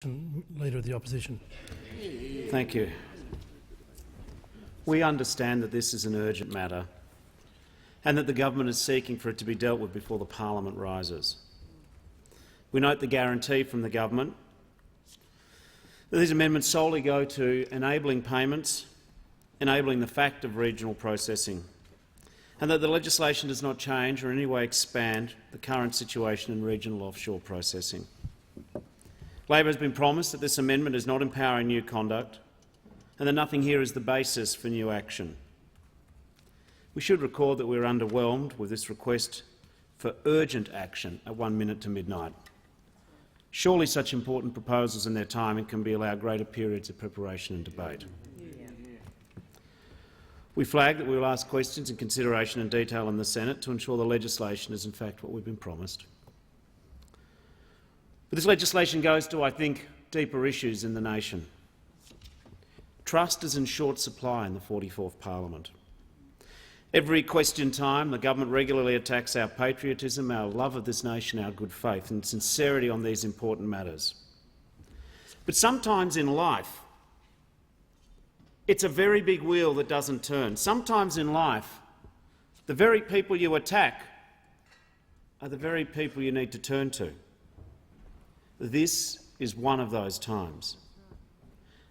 Leader of the Opposition. Thank you. We understand that this is an urgent matter and that the government is seeking for it to be dealt with before the parliament rises. We note the guarantee from the government that these amendments solely go to enabling payments, enabling the fact of regional processing, and that the legislation does not change or in any way expand the current situation in regional offshore processing. Labor has been promised that this amendment is not empowering new conduct and that nothing here is the basis for new action. We should record that we are underwhelmed with this request for urgent action at 1 minute to midnight. Surely such important proposals and their timing can be allowed greater periods of preparation and debate. We flag that we will ask questions and consideration in detail in the Senate to ensure the legislation is in fact what we've been promised. But this legislation goes to, I think, deeper issues in the nation. Trust is in short supply in the 44th Parliament. Every question time, the government regularly attacks our patriotism, our love of this nation, our good faith and sincerity on these important matters. But sometimes in life, it's a very big wheel that doesn't turn. Sometimes in life, the very people you attack are the very people you need to turn to. This is one of those times.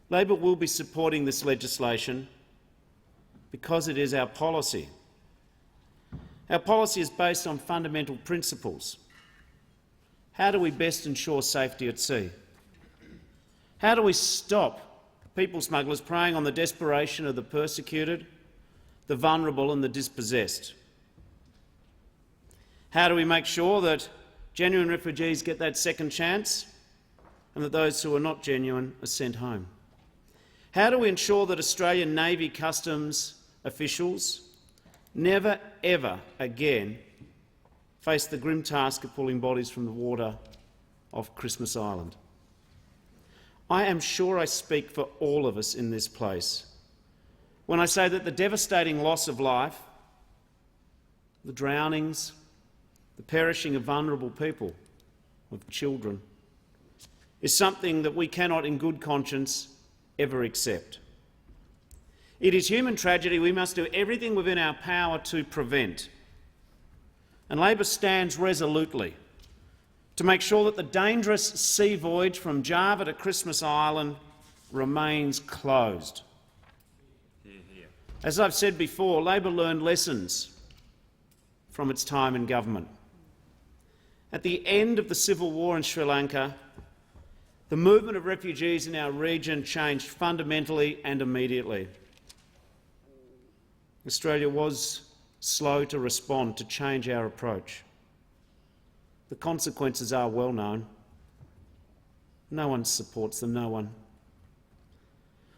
Labor will be supporting this legislation because it is our policy. Our policy is based on fundamental principles. How do we best ensure safety at sea? How do we stop people smugglers preying on the desperation of the persecuted, the vulnerable and the dispossessed? How do we make sure that genuine refugees get that second chance and that those who are not genuine are sent home? How do we ensure that Australian Navy Customs officials never ever again face the grim task of pulling bodies from the water off Christmas Island? I am sure I speak for all of us in this place when I say that the devastating loss of life, the drownings, the perishing of vulnerable people, of children, is something that we cannot in good conscience ever accept. It is human tragedy we must do everything within our power to prevent. And Labor stands resolutely to make sure that the dangerous sea voyage from Java to Christmas Island remains closed. As I've said before, Labor learned lessons from its time in government. At the end of the civil war in Sri Lanka, the movement of refugees in our region changed fundamentally and immediately. Australia was slow to respond, to change our approach. The consequences are well known. No one supports them, no one.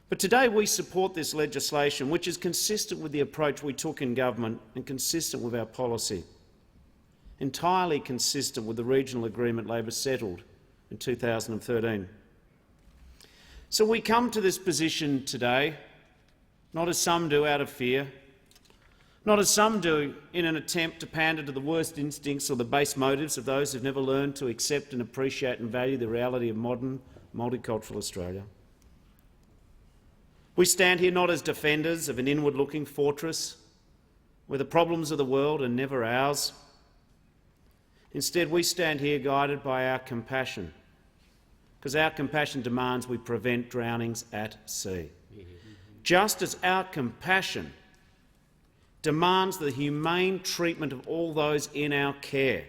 But today we support this legislation, which is consistent with the approach we took in government and consistent with our policy, entirely consistent with the regional agreement Labor settled in 2013. So we come to this position today, not as some do out of fear, not as some do in an attempt to pander to the worst instincts or the base motives of those who've never learned to accept and appreciate and value the reality of modern, multicultural Australia. We stand here not as defenders of an inward-looking fortress where the problems of the world are never ours. Instead, we stand here guided by our compassion, because our compassion demands we prevent drownings at sea. Just as our compassion demands the humane treatment of all those in our care.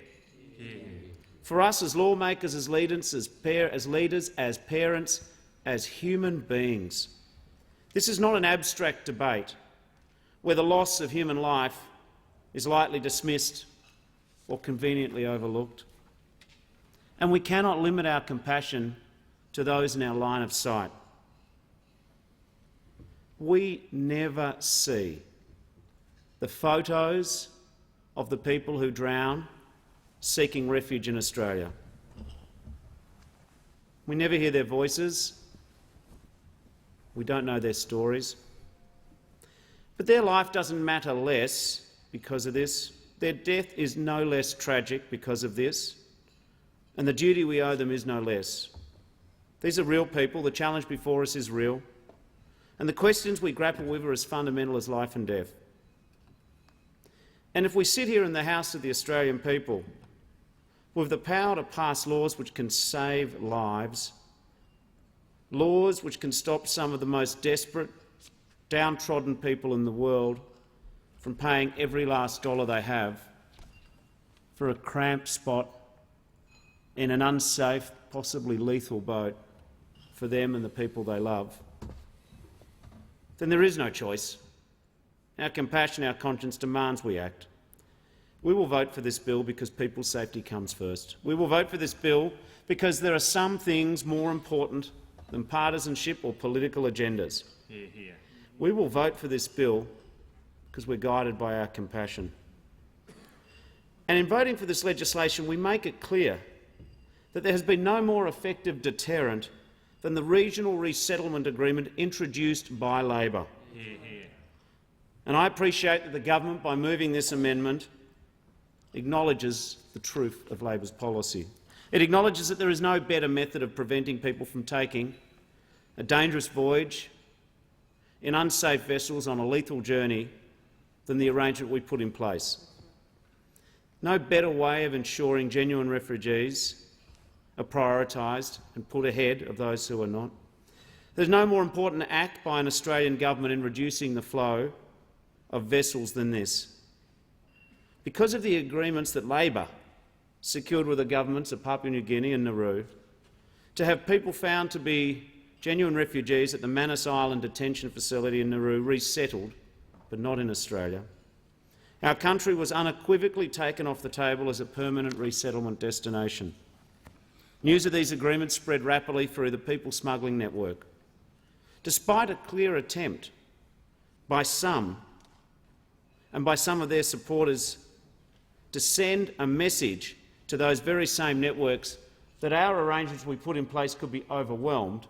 For us as lawmakers, as leaders, as parents, as human beings, this is not an abstract debate where the loss of human life is lightly dismissed or conveniently overlooked. And we cannot limit our compassion to those in our line of sight. We never see the photos of the people who drown seeking refuge in Australia. We never hear their voices. We don't know their stories. But their life doesn't matter less because of this. Their death is no less tragic because of this, and the duty we owe them is no less. These are real people. The challenge before us is real. And the questions we grapple with are as fundamental as life and death. And if we sit here in the House of the Australian people with the power to pass laws which can save lives, laws which can stop some of the most desperate, downtrodden people in the world from paying every last dollar they have for a cramped spot in an unsafe, possibly lethal boat for them and the people they love, then there is no choice. Our compassion, our conscience demands we act. We will vote for this bill because people's safety comes first. We will vote for this bill because there are some things more important than partisanship or political agendas. Hear, hear. We will vote for this bill because we're guided by our compassion. And in voting for this legislation, we make it clear that there has been no more effective deterrent than the regional resettlement agreement introduced by Labor. Hear, hear. And I appreciate that the government, by moving this amendment, acknowledges the truth of Labor's policy. It acknowledges that there is no better method of preventing people from taking a dangerous voyage in unsafe vessels on a lethal journey than the arrangement we put in place. No better way of ensuring genuine refugees are prioritised and put ahead of those who are not. There's no more important act by an Australian government in reducing the flow of vessels than this. Because of the agreements that Labor secured with the governments of Papua New Guinea and Nauru, to have people found to be genuine refugees at the Manus Island detention facility in Nauru resettled, but not in Australia, our country was unequivocally taken off the table as a permanent resettlement destination. News of these agreements spread rapidly through the people smuggling network. Despite a clear attempt by some, and by some of their supporters, to send a message to those very same networks that our arrangements we put in place could be overwhelmed,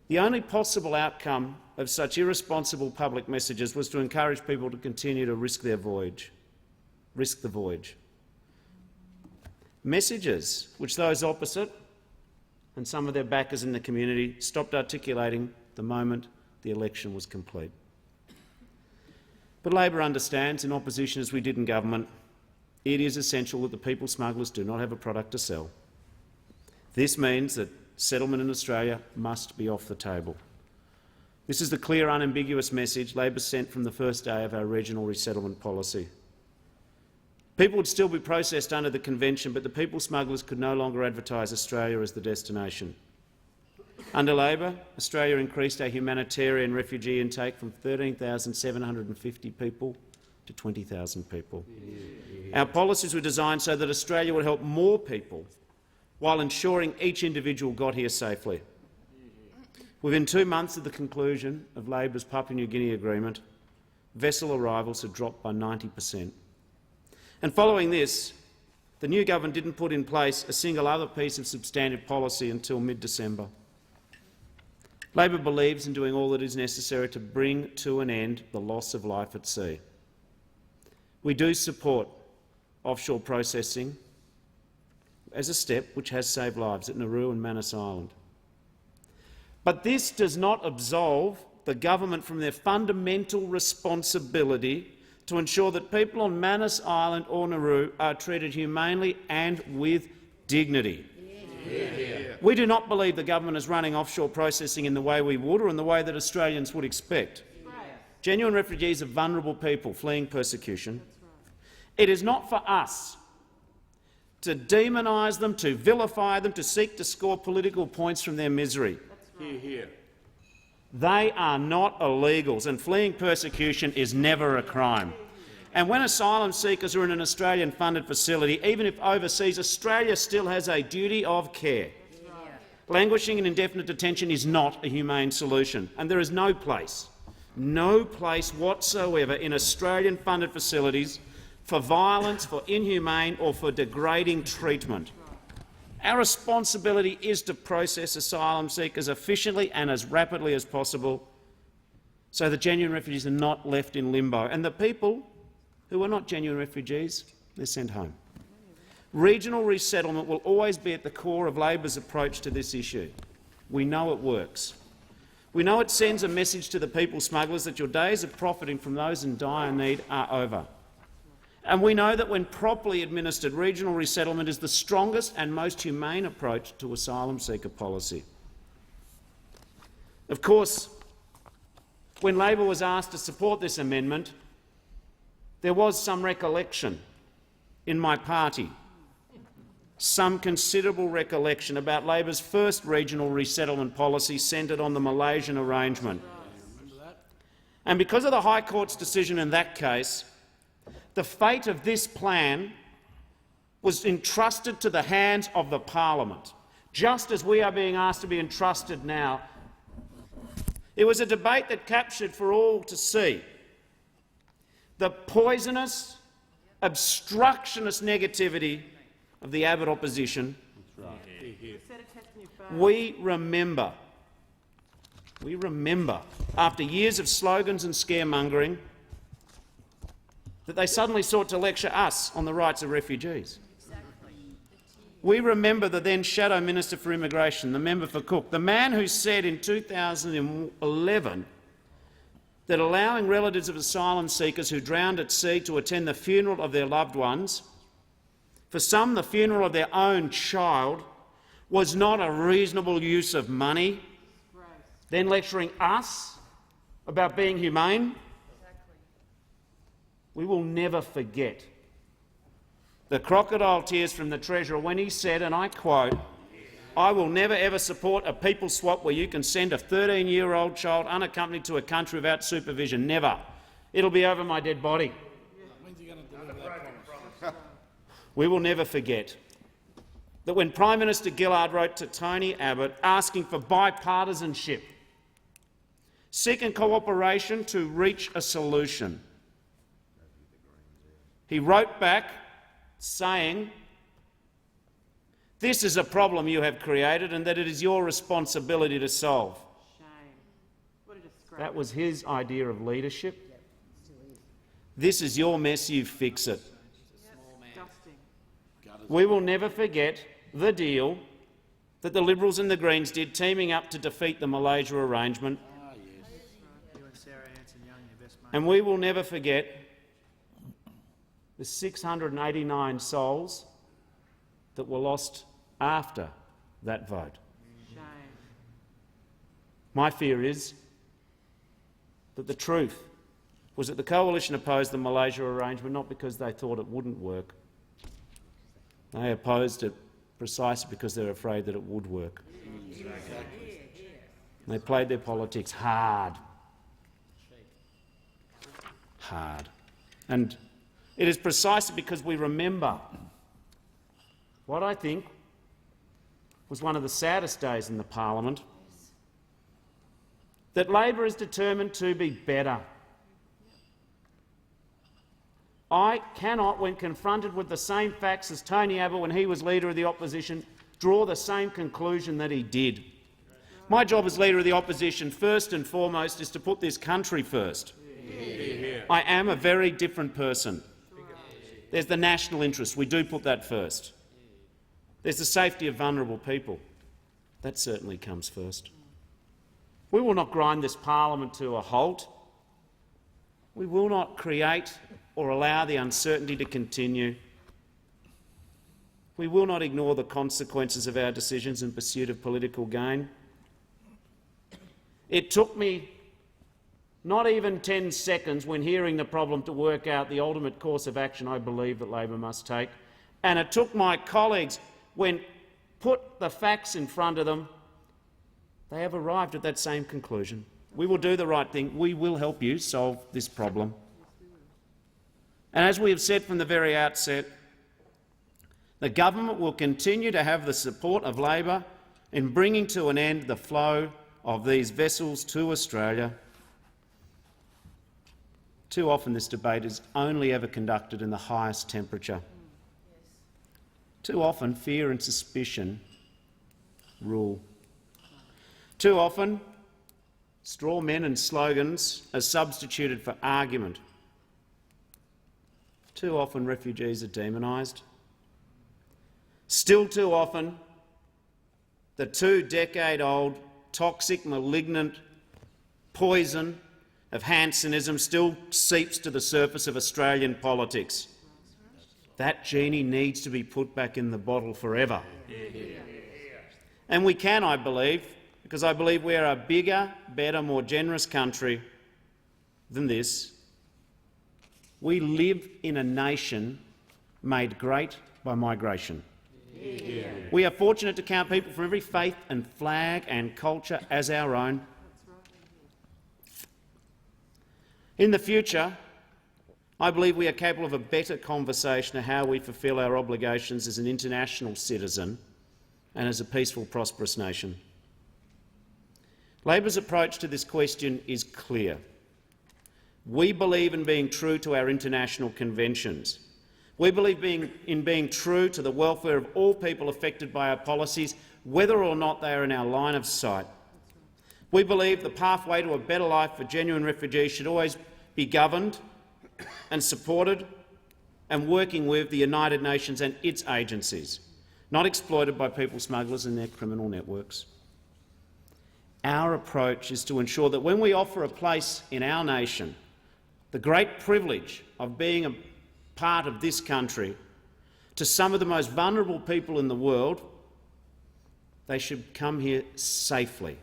the only possible outcome of such irresponsible public messages was to encourage people to continue to risk the voyage. Messages which those opposite and some of their backers in the community stopped articulating the moment the election was complete. But Labor understands, in opposition as we did in government, it is essential that the people smugglers do not have a product to sell. This means that settlement in Australia must be off the table. This is the clear, unambiguous message Labor sent from the first day of our regional resettlement policy. People would still be processed under the Convention, but the people smugglers could no longer advertise Australia as the destination. Under Labor, Australia increased our humanitarian refugee intake from 13,750 people to 20,000 people. Our policies were designed so that Australia would help more people while ensuring each individual got here safely. Within 2 months of the conclusion of Labor's Papua New Guinea agreement, vessel arrivals had dropped by 90%. And following this, the new government didn't put in place a single other piece of substantive policy until mid-December. Labor believes in doing all that is necessary to bring to an end the loss of life at sea. We do support offshore processing as a step which has saved lives at Nauru and Manus Island. But this does not absolve the government from their fundamental responsibility to ensure that people on Manus Island or Nauru are treated humanely and with dignity. Yeah. We do not believe the government is running offshore processing in the way we would or in the way that Australians would expect. Right. Genuine refugees are vulnerable people fleeing persecution. It is not for us to demonise them, to vilify them, to seek to score political points from their misery. Hear, hear. They are not illegals, and fleeing persecution is never a crime. And when asylum seekers are in an Australian-funded facility, even if overseas, Australia still has a duty of care. Languishing in indefinite detention is not a humane solution, and there is no place whatsoever in Australian-funded facilities for violence, for inhumane or for degrading treatment. Our responsibility is to process asylum seekers efficiently and as rapidly as possible so that genuine refugees are not left in limbo. And the people who are not genuine refugees, they're sent home. Regional resettlement will always be at the core of Labor's approach to this issue. We know it works. We know it sends a message to the people smugglers that your days of profiting from those in dire need are over. And we know that when properly administered, regional resettlement is the strongest and most humane approach to asylum seeker policy. Of course, when Labor was asked to support this amendment, there was some recollection in my party, some considerable recollection about Labor's first regional resettlement policy centred on the Malaysian arrangement. And because of the High Court's decision in that case, the fate of this plan was entrusted to the hands of the Parliament, just as we are being asked to be entrusted now. It was a debate that captured for all to see the poisonous, obstructionist negativity of the Abbott opposition. We remember, after years of slogans and scaremongering, that they suddenly sought to lecture us on the rights of refugees. We remember the then Shadow Minister for Immigration, the member for Cook, the man who said in 2011 that allowing relatives of asylum seekers who drowned at sea to attend the funeral of their loved ones, for some the funeral of their own child, was not a reasonable use of money, then lecturing us about being humane. We will never forget the crocodile tears from the Treasurer when he said, and I quote, "I will never ever support a people swap where you can send a 13-year-old child unaccompanied to a country without supervision. Never. It'll be over my dead body." We will never forget that when Prime Minister Gillard wrote to Tony Abbott asking for bipartisanship, seeking cooperation to reach a solution, he wrote back saying, "This is a problem you have created and that it is your responsibility to solve." Shame. What a disgrace. That was his idea of leadership. This is your mess, you fix it. Disgusting. We will never forget the deal that the Liberals and the Greens did, teaming up to defeat the Malaysia arrangement. And we will never forget the 689 souls that were lost after that vote. Shame. My fear is that the truth was that the coalition opposed the Malaysia arrangement not because they thought it wouldn't work. They opposed it precisely because they were afraid that it would work. They played their politics hard. And it is precisely because we remember what I think was one of the saddest days in the Parliament that Labor is determined to be better. I cannot, when confronted with the same facts as Tony Abbott when he was Leader of the Opposition, draw the same conclusion that he did. My job as Leader of the Opposition, first and foremost, is to put this country first. I am a very different person. There's the national interest. We do put that first. There's the safety of vulnerable people. That certainly comes first. We will not grind this parliament to a halt. We will not create or allow the uncertainty to continue. We will not ignore the consequences of our decisions in pursuit of political gain. It took me not even 10 seconds when hearing the problem to work out the ultimate course of action I believe that Labor must take, and it took my colleagues, when put the facts in front of them, they have arrived at that same conclusion. We will do the right thing. We will help you solve this problem. And as we have said from the very outset, the government will continue to have the support of Labor in bringing to an end the flow of these vessels to Australia. Too often this debate is only ever conducted in the highest temperature. Too often fear and suspicion rule. Too often straw men and slogans are substituted for argument. Too often refugees are demonised. Still too often, the 2-decade-old toxic, malignant poison of Hansonism still seeps to the surface of Australian politics. That genie needs to be put back in the bottle forever. And we can, I believe, because I believe we are a bigger, better, more generous country than this. We live in a nation made great by migration. We are fortunate to count people from every faith and flag and culture as our own. In the future, I believe we are capable of a better conversation of how we fulfil our obligations as an international citizen and as a peaceful, prosperous nation. Labor's approach to this question is clear. We believe in being true to our international conventions. We believe in being true to the welfare of all people affected by our policies, whether or not they are in our line of sight. We believe the pathway to a better life for genuine refugees should always be governed and supported and working with the United Nations and its agencies, not exploited by people smugglers and their criminal networks. Our approach is to ensure that when we offer a place in our nation, the great privilege of being a part of this country, to some of the most vulnerable people in the world, they should come here safely.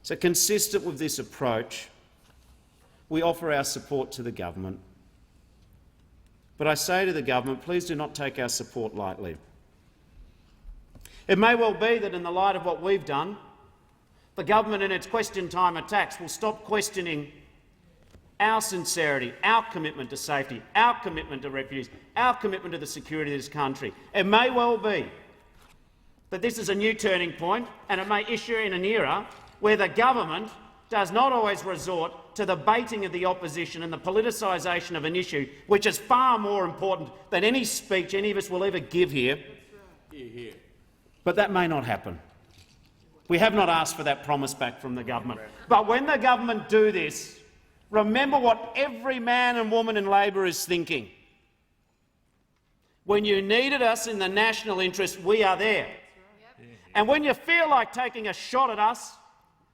So, consistent with this approach, we offer our support to the government. But I say to the government, please do not take our support lightly. It may well be that in the light of what we've done, the government in its question time attacks will stop questioning our sincerity, our commitment to safety, our commitment to refugees, our commitment to the security of this country. It may well be that this is a new turning point, and it may issue in an era where the government does not always resort to the baiting of the opposition and the politicisation of an issue which is far more important than any speech any of us will ever give here. But that may not happen. We have not asked for that promise back from the government. But when the government do this, remember what every man and woman in Labor is thinking. When you needed us in the national interest, we are there. And when you feel like taking a shot at us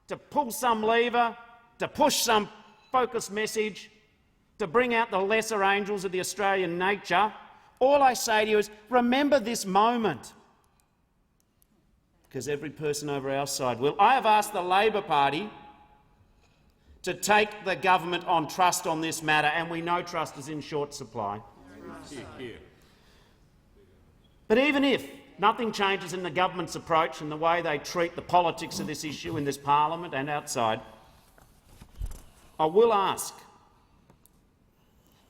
to pull some lever, to push some focused message, to bring out the lesser angels of the Australian nature, all I say to you is remember this moment, because every person over our side will. I have asked the Labor Party to take the government on trust on this matter, and we know trust is in short supply. But even if nothing changes in the government's approach and the way they treat the politics of this issue in this parliament and outside, I will ask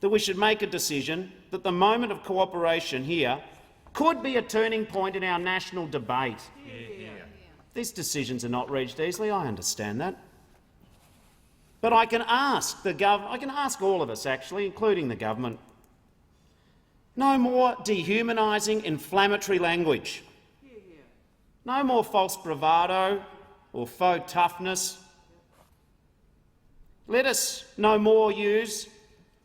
that we should make a decision that the moment of cooperation here could be a turning point in our national debate. These decisions are not reached easily, I understand that. But I can ask all of us, actually, including the government, no more dehumanising, inflammatory language. No more false bravado or faux toughness. Let us no more use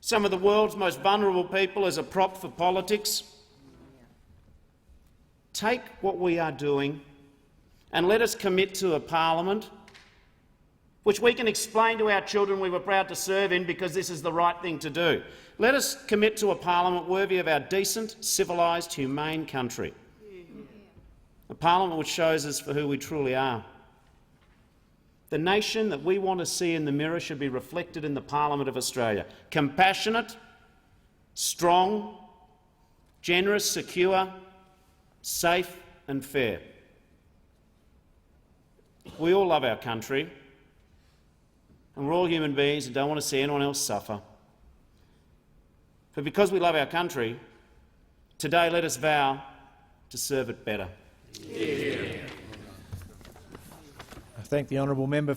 some of the world's most vulnerable people as a prop for politics. Take what we are doing and let us commit to a parliament which we can explain to our children we were proud to serve in because this is the right thing to do. Let us commit to a parliament worthy of our decent, civilised, humane country. A parliament which shows us for who we truly are. The nation that we want to see in the mirror should be reflected in the Parliament of Australia. Compassionate, strong, generous, secure, safe and fair. We all love our country, and we're all human beings and don't want to see anyone else suffer. But because we love our country, today let us vow to serve it better. I thank the honourable member